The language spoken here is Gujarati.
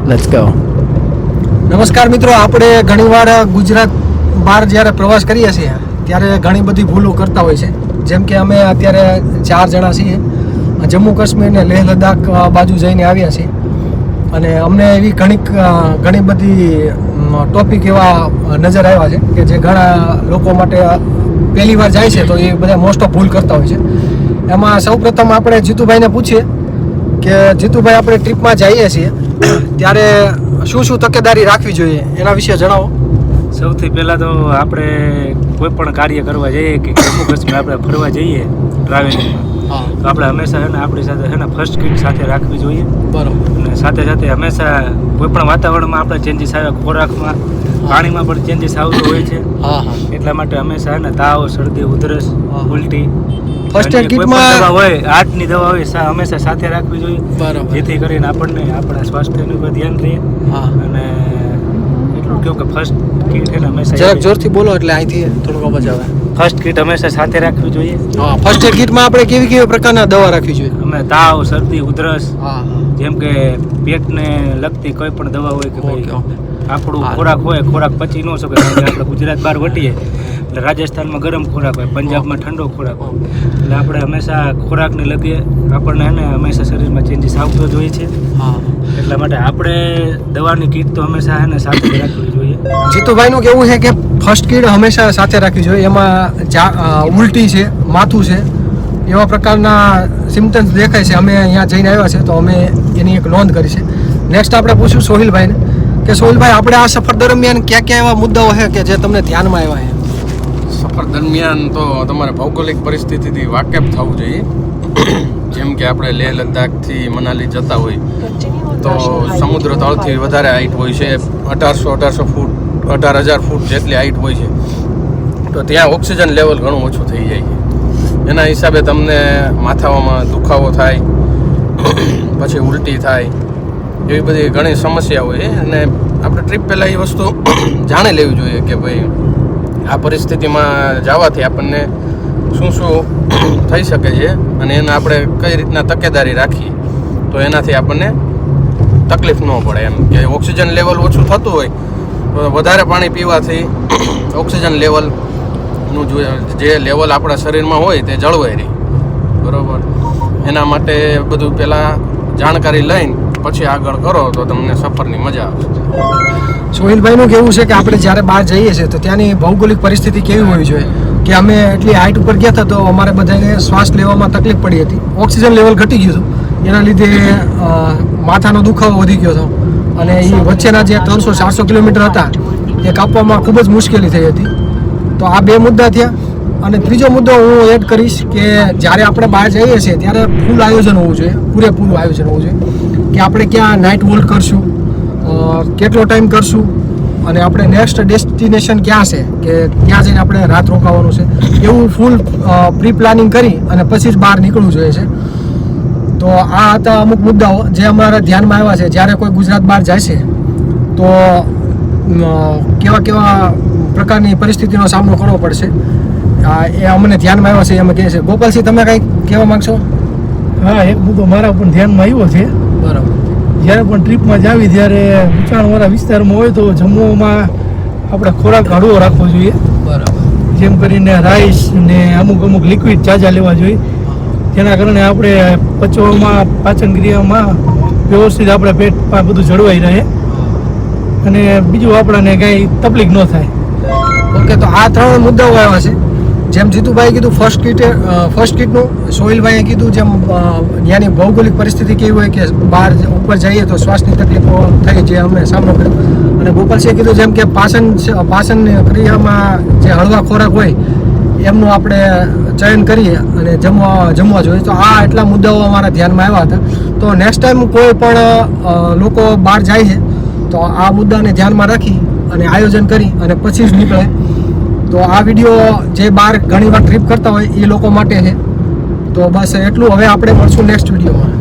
Let's go. નમસ્કાર મિત્રો, આપણે ઘણીવાર ગુજરાત બહાર જ્યારે પ્રવાસ કરીએ છીએ ત્યારે ઘણી બધી ભૂલો કરતા હોય છે. જેમ કે અમે અત્યારે 4 જણા છીએ, જમ્મુ કાશ્મીર ને લેહ લદ્દાખ બાજુ જઈને આવ્યા છીએ અને અમને એવી ઘણી બધી ટોપિક એવા નજર આવ્યા છે કે જે ઘણા લોકો માટે પહેલી વાર જાય છે તો એ બધા મોસ્ટ ઓફ ભૂલ કરતા હોય છે. એમાં સૌપ્રથમ આપણે જીતુભાઈને પૂછીએ કે જીતુભાઈ, આપણે ટ્રીપમાં જઈએ છીએ ત્યારે શું શું તકેદારી રાખવી જોઈએ એના વિશે જણાવો. સૌથી પહેલાં તો આપણે કોઈ પણ કાર્ય કરવા જઈએ કે જમ્મુ કાશ્મીર આપણે ફરવા જઈએ ટ્રાવેલિંગમાં, તો આપણે હંમેશા છે ને આપણી સાથે છે ને ફર્સ્ટ કિટ સાથે રાખવી જોઈએ. બરાબર. અને સાથે સાથે હંમેશા કોઈ પણ વાતાવરણમાં આપણે ચેન્જીસ આવે, ખોરાકમાં પાણીમાં પણ ચેન્જીસ આવતો હોય છે. એટલા માટે હંમેશા ને તાવ, શરદી, ઉધરસ, ઉલટી, ફર્સ્ટ એડ કિટમાં દવા હોય, હાર્ટની દવા હોય હંમેશા સાથે રાખવી જોઈએ. બરાબર. જેથી કરીને આપણને આપણા સ્વાસ્થ્યનું પર ધ્યાન રહે. અને એટલું કહ્યું કે ફર્સ્ટ કિટ છે ને હંમેશા જરાક જોરથી બોલો એટલે અહીંથી થોડુંક અવાજ આવે. ફર્સ્ટ કિટ હંમેશા સાથે રાખવી જોઈએ. ફર્સ્ટ એડ કિટમાં આપણે કેવી પ્રકારના દવા રાખવી જોઈએ? અમે તાવ, શરદી, ઉધરસ, જેમ કે પેટને લગતી કોઈ પણ દવા હોય કે ભાઈ આપણું ખોરાક હોય, ખોરાક પચી ન શકે. આપણે ગુજરાત બહાર વટીએ એટલે રાજસ્થાનમાં ગરમ ખોરાક હોય, પંજાબમાં ઠંડો ખોરાક હોય, એટલે આપણે હંમેશા ખોરાકને લગી આપણને એને હંમેશા શરીરમાં ચેન્જીસ આવતો જ હોય છે. એટલા માટે આપણે દવાની કીટ તો હંમેશા એને સાથે જ રાખવી જોઈએ. જીતુભાઈનું કેવું છે કે ફર્સ્ટ કિટ હંમેશા સાથે રાખવી જોઈએ. એમાં ઉલટી છે, માથું છે, એવા પ્રકારના સિમ્ટમ્સ દેખાય છે. અમે અહીંયા જઈને આવ્યા છે તો અમે એની એક નોંધ કરી છે. નેક્સ્ટ આપણે પૂછ્યું સોહિલભાઈને કે સોહિલભાઈ, આપણે આ સફર દરમિયાન કયા એવા મુદ્દાઓ છે કે જે તમને ધ્યાનમાં આવ્યા છે? સફર દરમિયાન તો તમારે ભૌગોલિક પરિસ્થિતિથી વાકેફ થવું જોઈએ. જેમ કે આપણે લેહ લદ્દાખથી મનાલી જતા હોય તો સમુદ્ર તળથી વધારે હાઈટ હોય છે, 1800 ફૂટ, 18,000 ફૂટ જેટલી હાઈટ હોય છે. તો ત્યાં ઓક્સિજન લેવલ ઘણું ઓછું થઈ જાય છે. એના હિસાબે તમને માથામાં દુખાવો થાય, પછી ઉલટી થાય, એવી બધી ઘણી સમસ્યા હોય. અને આપણે ટ્રીપ પહેલાં એ વસ્તુ જાણી લેવી જોઈએ કે ભાઈ આ પરિસ્થિતિમાં જવાથી આપણને શું થઈ શકે છે અને એને આપણે કઈ રીતના તકેદારી રાખીએ તો એનાથી આપણને તકલીફ ન પડે. એમ કે ઓક્સિજન લેવલ ઓછું થતું હોય તો વધારે પાણી પીવાથી ઓક્સિજન લેવલનું જે લેવલ આપણા શરીરમાં હોય તે જળવાઈ રહે. બરાબર. એના માટે બધું પહેલાં જાણકારી લઈને પછી આગળ કરો તો તમને સફરની મજા આવશે. સોહિલભાઈનું કેવું છે કે આપણે જ્યારે બહાર જઈએ છીએ તો ત્યાંની ભૌગોલિક પરિસ્થિતિ કેવી હોવી જોઈએ કે અમે એટલી હાઈટ ઉપર ગયા હતા તો અમારે બધાને શ્વાસ લેવામાં તકલીફ પડી હતી. ઓક્સિજન લેવલ ઘટી ગયું હતું, એના લીધે માથાનો દુખાવો વધી ગયો હતો અને એ વચ્ચેના જે 300-400 કિલોમીટર હતા એ કાપવામાં ખૂબ જ મુશ્કેલી થઈ હતી. તો આ 2 મુદ્દા થયા. અને ત્રીજો મુદ્દો હું એડ કરીશ કે જ્યારે આપણે બહાર જઈએ છીએ ત્યારે ફૂલ આયોજન હોવું જોઈએ, પૂરેપૂરું આયોજન હોવું જોઈએ કે આપણે ક્યાં નાઇટ હોલ્ડ કરશું, કેટલો ટાઈમ કરશું અને આપણે નેક્સ્ટ ડેસ્ટિનેશન ક્યાં છે કે ત્યાં જઈને આપણે રાત રોકાવાનું છે, એવું ફૂલ પ્રી પ્લાનિંગ કરી અને પછી જ બહાર નીકળવું જોઈએ છે. તો આ હતા અમુક મુદ્દાઓ જે અમારા ધ્યાનમાં આવ્યા છે. જ્યારે કોઈ ગુજરાત બહાર જાય છે તો કેવા પ્રકારની પરિસ્થિતિનો સામનો કરવો પડશે એ અમને ધ્યાનમાં આવ્યા છે, એમ કહે છે. ગોપાલસિંહ, તમે કંઈક કહેવા માગશો? હા, એક મુદ્દો મારા પણ ધ્યાનમાં આવ્યો છે. બરાબર. જ્યારે પણ ટ્રીપમાં જાવી ત્યારે ઊંચાણવાળા વિસ્તારમાં હોય તો જમવામાં આપણે ખોરાક હળવો રાખવો જોઈએ. બરાબર. જેમ કરીને રાઈસ ને અમુક લિક્વિડ ઝાઝા લેવા જોઈએ, જેના કારણે આપણે પચવામાં, પાચન ક્રિયામાં વ્યવસ્થિત આપણે પેટમાં બધું જળવાઈ રહે અને બીજું આપણને કાંઈ તકલીફ ન થાય. ઓકે, તો આ 3 મુદ્દાઓ આવ્યા છે. જેમ જીતુભાઈ કીધું ફર્સ્ટ કિટનું, સોહિલભાઈએ કીધું જેમ ત્યાંની ભૌગોલિક પરિસ્થિતિ કેવી હોય કે બહાર ઉપર જઈએ તો શ્વાસની તકલીફો થઈ જે અમે સામનો કર્યો, અને ગોપાલસિંહે કીધું જેમ કે પાચન ક્રિયામાં જે હળવા ખોરાક હોય એમનું આપણે ચયન કરીએ અને જમવા જોઈએ. તો આ એટલા મુદ્દાઓ અમારા ધ્યાનમાં આવ્યા હતા. તો નેક્સ્ટ ટાઈમ કોઈ પણ લોકો બહાર જાય છે તો આ મુદ્દાને ધ્યાનમાં રાખી અને આયોજન કરી અને પછી જ નીકળે. તો આ વિડીયો જે બહાર ઘણીવાર ટ્રીપ કરતા હોય એ લોકો માટે છે. તો બસ એટલું. હવે આપણે મળશું નેક્સ્ટ વિડીયોમાં.